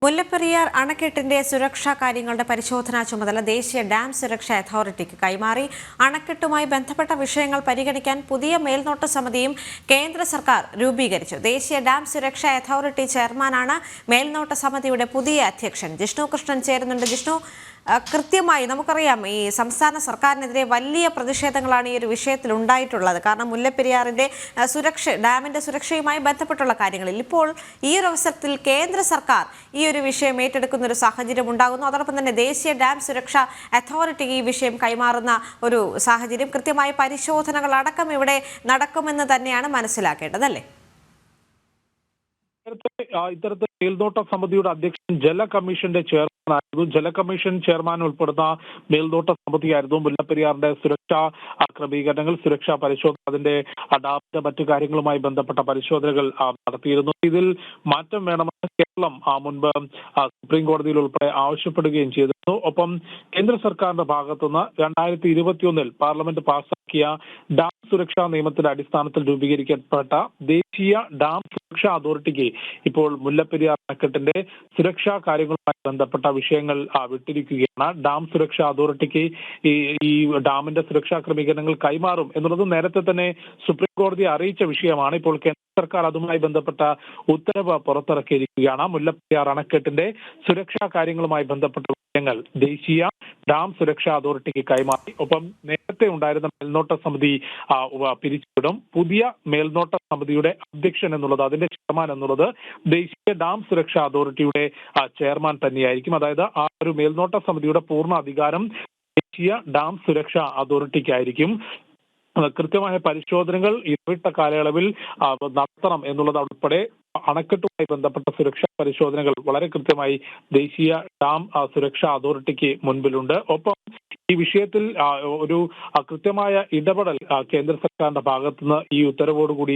മുല്ലപ്പെരിയാർ അണക്കെട്ടിന്റെ സുരക്ഷാ കാര്യങ്ങളുടെ പരിശോധനാ ചുമതല ദേശീയ ഡാം സുരക്ഷാ അതോറിറ്റിക്ക് കൈമാറി. അണക്കെട്ടുമായി ബന്ധപ്പെട്ട വിഷയങ്ങൾ പരിഗണിക്കാൻ പുതിയ മേൽനോട്ട സമിതിയും കേന്ദ്ര സർക്കാർ രൂപീകരിച്ചു. ദേശീയ ഡാം സുരക്ഷാ അതോറിറ്റി ചെയർമാനാണ് മേൽനോട്ട സമിതിയുടെ പുതിയ അധ്യക്ഷൻ. ജിഷ്ണു കൃഷ്ണൻ ചേരുന്നുണ്ട്. ജിഷ്ണു, കൃത്യമായി നമുക്കറിയാം ഈ സംസ്ഥാന സർക്കാരിനെതിരെ വലിയ പ്രതിഷേധങ്ങളാണ് ഈ ഒരു വിഷയത്തിൽ ഉണ്ടായിട്ടുള്ളത്. കാരണം മുല്ലപ്പെരിയാറിന്റെ ഡാമിന്റെ സുരക്ഷയുമായി ബന്ധപ്പെട്ടുള്ള കാര്യങ്ങളിൽ ഇപ്പോൾ ഈ ഒരു അവസരത്തിൽ കേന്ദ്ര സർക്കാർ ഈ ഒരു വിഷയം ഏറ്റെടുക്കുന്ന ഒരു സാഹചര്യം ഉണ്ടാകുന്നു. അതോടൊപ്പം തന്നെ ദേശീയ ഡാം സുരക്ഷാ അതോറിറ്റിക്ക് ഈ വിഷയം കൈമാറുന്ന ഒരു സാഹചര്യം, കൃത്യമായ പരിശോധനകൾ അടക്കം ഇവിടെ നടക്കുമെന്ന് തന്നെയാണ് മനസ്സിലാക്കേണ്ടത്, അല്ലേ? ഇത്തരത്തിൽ മേൽനോട്ട സമിതിയുടെ അധ്യക്ഷൻ ജല കമ്മീഷന്റെ ചെയർമാനായിരുന്നു. ജല കമ്മീഷൻ ചെയർമാൻ ഉൾപ്പെടുന്ന മേൽനോട്ട സമിതിയായിരുന്നു മുല്ലപ്പെരിയാറിന്റെ സുരക്ഷാ ക്രമീകരണങ്ങൾ, സുരക്ഷാ പരിശോധന, അതിന്റെ ഡാമിന്റെ മറ്റു കാര്യങ്ങളുമായി ബന്ധപ്പെട്ട പരിശോധനകൾ നടത്തിയിരുന്നു. ഇതിൽ മാറ്റം വേണമെന്ന് കേരളം മുൻപ് സുപ്രീം കോടതിയിൽ ഉൾപ്പെടെ ആവശ്യപ്പെടുകയും ചെയ്തിരുന്നു. ഒപ്പം കേന്ദ്ര സർക്കാരിന്റെ ഭാഗത്തുനിന്ന് 2021 പാർലമെന്റ് പാസാക്കിയ ഡാം സുരക്ഷാ നിയമത്തിന്റെ അടിസ്ഥാനത്തിൽ രൂപീകരിക്കപ്പെട്ട ദേശീയ ഡാം സുരക്ഷാ അതോറിറ്റിക്ക് ഇപ്പോൾ മുല്ലപ്പെരിയാർ അണക്കെട്ടിന്റെ സുരക്ഷാ കാര്യങ്ങളുമായി ബന്ധപ്പെട്ട വിഷയങ്ങൾ വിട്ടിരിക്കുകയാണ്. ഡാം സുരക്ഷാ അതോറിറ്റിക്ക് ഈ ഡാമിന്റെ സുരക്ഷാ ക്രമീകരണങ്ങൾ കൈമാറും എന്നുള്ളത് നേരത്തെ തന്നെ സുപ്രീം കോടതിയെ അറിയിച്ച വിഷയമാണ്. ഇപ്പോൾ കേന്ദ്ര സർക്കാർ അതുമായി ബന്ധപ്പെട്ട ഉത്തരവ് പുറത്തിറക്കിയിരിക്കുകയാണ്. മുല്ലപ്പെരിയാർ അണക്കെട്ടിന്റെ സുരക്ഷാ കാര്യങ്ങളുമായി ബന്ധപ്പെട്ട വിഷയങ്ങൾ ദേശീയ ഡാം സുരക്ഷാ അതോറിറ്റിക്ക് കൈമാറി. ഒപ്പം നേരത്തെ ഉണ്ടായിരുന്ന മേൽനോട്ട സമിതി പിരിച്ചുവിടും. പുതിയ മേൽനോട്ട സമിതിയുടെ അധ്യക്ഷൻ എന്നുള്ളത്, അതിന്റെ ചെയർമാൻ എന്നുള്ളത് ദേശീയ ഡാം സുരക്ഷാ അതോറിറ്റിയുടെ ചെയർമാൻ തന്നെയായിരിക്കും. അതായത് ആ ഒരു മേൽനോട്ട സമിതിയുടെ പൂർണ്ണ അധികാരം ദേശീയ ഡാം സുരക്ഷാ അതോറിറ്റിക്കായിരിക്കും. കൃത്യമായ പരിശോധനകൾ ഇടവിട്ട കാലയളവിൽ നടത്തണം എന്നുള്ളത് ഉൾപ്പെടെ അണക്കെട്ടുമായി ബന്ധപ്പെട്ട സുരക്ഷാ പരിശോധനകൾ വളരെ കൃത്യമായി ദേശീയ ഡാം സുരക്ഷാ അതോറിറ്റിക്ക് മുൻപിലുണ്ട്. ഒപ്പം ഈ വിഷയത്തിൽ ഒരു കൃത്യമായ ഇടപെടൽ കേന്ദ്ര സർക്കാരിന്റെ ഭാഗത്തുനിന്ന് ഈ ഉത്തരവോടുകൂടി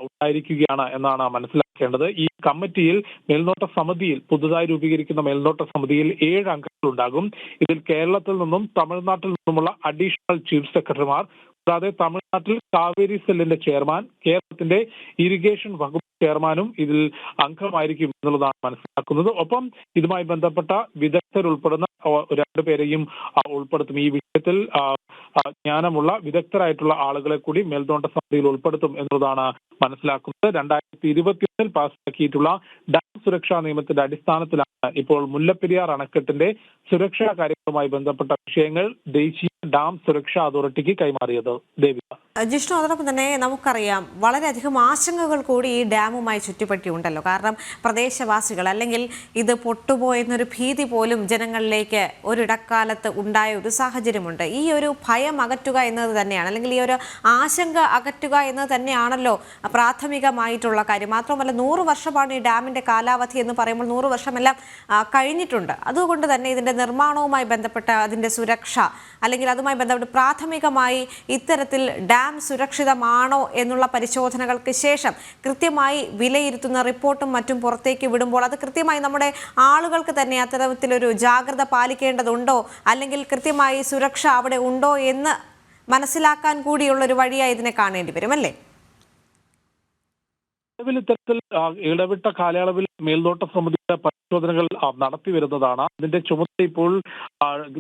ഉണ്ടായിരിക്കുകയാണ് എന്നാണ് മനസ്സിലാക്കേണ്ടത്. ഈ കമ്മിറ്റിയിൽ മേൽനോട്ട സമിതിയിൽ പുതുതായി രൂപീകരിക്കുന്ന മേൽനോട്ട സമിതിയിൽ 7 അംഗങ്ങൾ ഉണ്ടാകും. ഇതിൽ കേരളത്തിൽ നിന്നും തമിഴ്നാട്ടിൽ നിന്നുമുള്ള അഡീഷണൽ ചീഫ് സെക്രട്ടറിമാർ, കൂടാതെ തമിഴ്നാട്ടിൽ കാവേരി സെല്ലിന്റെ ചെയർമാൻ, കേരളത്തിന്റെ ഇറിഗേഷൻ വകുപ്പ് ചെയർമാനും ഇതിൽ അംഗമായിരിക്കും എന്നുള്ളതാണ് മനസ്സിലാക്കുന്നത്. ഒപ്പം ഇതുമായി ബന്ധപ്പെട്ട വിദഗ്ധരുൾപ്പെടുന്ന 2 പേരെയും ഉൾപ്പെടുത്തും. ഈ വിഷയത്തിൽ ജ്ഞാനമുള്ള വിദഗ്ധരായിട്ടുള്ള ആളുകളെ കൂടി മേൽനോട്ട സമിതിയിൽ ഉൾപ്പെടുത്തും എന്നുള്ളതാണ് മനസ്സിലാക്കുന്നത്. 2021 പാസാക്കിയിട്ടുള്ള ഡാം സുരക്ഷാ നിയമത്തിന്റെ അടിസ്ഥാനത്തിലാണ് ഇപ്പോൾ മുല്ലപ്പെരിയാർ അണക്കെട്ടിന്റെ സുരക്ഷാ കാര്യങ്ങളുമായി ബന്ധപ്പെട്ട വിഷയങ്ങൾ ദേശീയ ഡാം സുരക്ഷാ അതോറിറ്റിക്ക് കൈമാറിയത്. ദേവിക. ജിഷ്ണു, അതോടൊപ്പം തന്നെ നമുക്കറിയാം വളരെയധികം ആശങ്കകൾ കൂടി ഈ ഡാമുമായി ചുറ്റിപ്പറ്റിയുണ്ടല്ലോ. കാരണം പ്രദേശവാസികൾ അല്ലെങ്കിൽ ഇത് പൊട്ടുപോയെന്നൊരു ഭീതി പോലും ജനങ്ങളിലേക്ക് ഒരിടക്കാലത്ത് ഉണ്ടായ ഒരു സാഹചര്യമുണ്ട്. ഈ ഒരു ഭയം അകറ്റുക എന്നത് തന്നെയാണ്, അല്ലെങ്കിൽ ഈ ഒരു ആശങ്ക അകറ്റുക എന്നത് തന്നെയാണല്ലോ പ്രാഥമികമായിട്ടുള്ള കാര്യം. മാത്രമല്ല 100 വർഷമാണ് ഈ ഡാമിന്റെ കാലാവധി എന്ന് പറയുമ്പോൾ 100 വർഷമെല്ലാം കഴിഞ്ഞിട്ടുണ്ട്. അതുകൊണ്ട് തന്നെ ഇതിന്റെ നിർമ്മാണവുമായി ബന്ധപ്പെട്ട അതിന്റെ സുരക്ഷ അല്ലെങ്കിൽ അതുമായി ബന്ധപ്പെട്ട് പ്രാഥമികമായി ഇത്തരത്തിൽ ഡാം സുരക്ഷിതമാണോ എന്നുള്ള പരിശോധനകൾക്ക് ശേഷം കൃത്യമായി വിലയിരുത്തുന്ന റിപ്പോർട്ടും മറ്റും പുറത്തേക്ക് വിടുമ്പോൾ അത് കൃത്യമായി നമ്മുടെ ആളുകൾക്ക് തന്നെ അത്തരത്തിലൊരു ജാഗ്രത പാലിക്കേണ്ടതുണ്ടോ, അല്ലെങ്കിൽ കൃത്യമായി സുരക്ഷ അവിടെ ഉണ്ടോ എന്ന് മനസ്സിലാക്കാൻ കൂടിയുള്ളൊരു വഴിയായി ഇതിനെ കാണേണ്ടി വരും, അല്ലേ? ഇത്തരത്തിൽ ഇടവിട്ട കാലയളവിൽ മേൽനോട്ട സമിതിയുടെ പരിശോധനകൾ നടത്തി വരുന്നതാണ്. അതിന്റെ ചുമതല ഇപ്പോൾ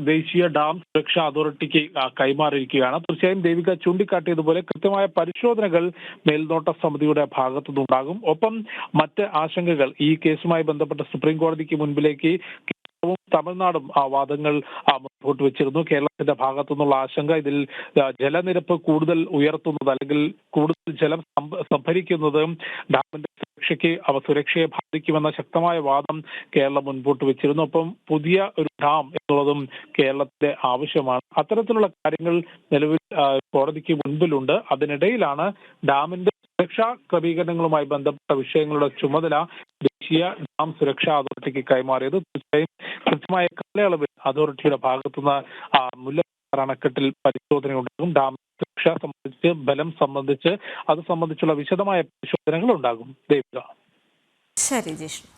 ദേശീയ ഡാം സുരക്ഷാ അതോറിറ്റിക്ക് കൈമാറിയിരിക്കുകയാണ്. തീർച്ചയായും ദേവിക ചൂണ്ടിക്കാട്ടിയതുപോലെ കൃത്യമായ പരിശോധനകൾ മേൽനോട്ട സമിതിയുടെ ഭാഗത്തുനിന്നുണ്ടാകും. ഒപ്പം മറ്റ് ആശങ്കകൾ ഈ കേസുമായി ബന്ധപ്പെട്ട സുപ്രീം കോടതിക്ക് മുൻപിലേക്ക് തമിഴ്നാടും വാദങ്ങൾ മുൻപോട്ട് വെച്ചിരുന്നു. കേരളത്തിന്റെ ഭാഗത്തു നിന്നുള്ള ആശങ്ക ഇതിൽ ജലനിരപ്പ് കൂടുതൽ ഉയർത്തുന്നത് അല്ലെങ്കിൽ കൂടുതൽ ജലം സംഭരിക്കുന്നത് ഡാമിന്റെ സുരക്ഷയെ ബാധിക്കുമെന്ന ശക്തമായ വാദം കേരളം മുൻപോട്ട് വെച്ചിരുന്നു. ഒപ്പം പുതിയ ഒരു ഡാം എന്നുള്ളതും കേരളത്തിന്റെ ആവശ്യമാണ്. അത്തരത്തിലുള്ള കാര്യങ്ങൾ നിലവിൽ കോടതിക്ക് മുൻപിലുണ്ട്. അതിനിടയിലാണ് ഡാമിന്റെ സുരക്ഷാ ക്രമീകരണങ്ങളുമായി ബന്ധപ്പെട്ട വിഷയങ്ങളുടെ ചുമതല ദേശീയ ഡാം സുരക്ഷാ അതോറിറ്റിക്ക് കൈമാറിയത്. തീർച്ചയായും കൃത്യമായ കാലയളവിൽ അതോറിറ്റിയുടെ ഭാഗത്തുനിന്ന് മുല്ലപ്പെരിയാർ അണക്കെട്ടിൽ പരിശോധന ഉണ്ടാകും. ഡാം സുരക്ഷ സംബന്ധിച്ച്, ബലം സംബന്ധിച്ച്, അത് സംബന്ധിച്ചുള്ള വിശദമായ പരിശോധനകൾ ഉണ്ടാകും. ദേവിക. ശരി ജിഷ്ണു.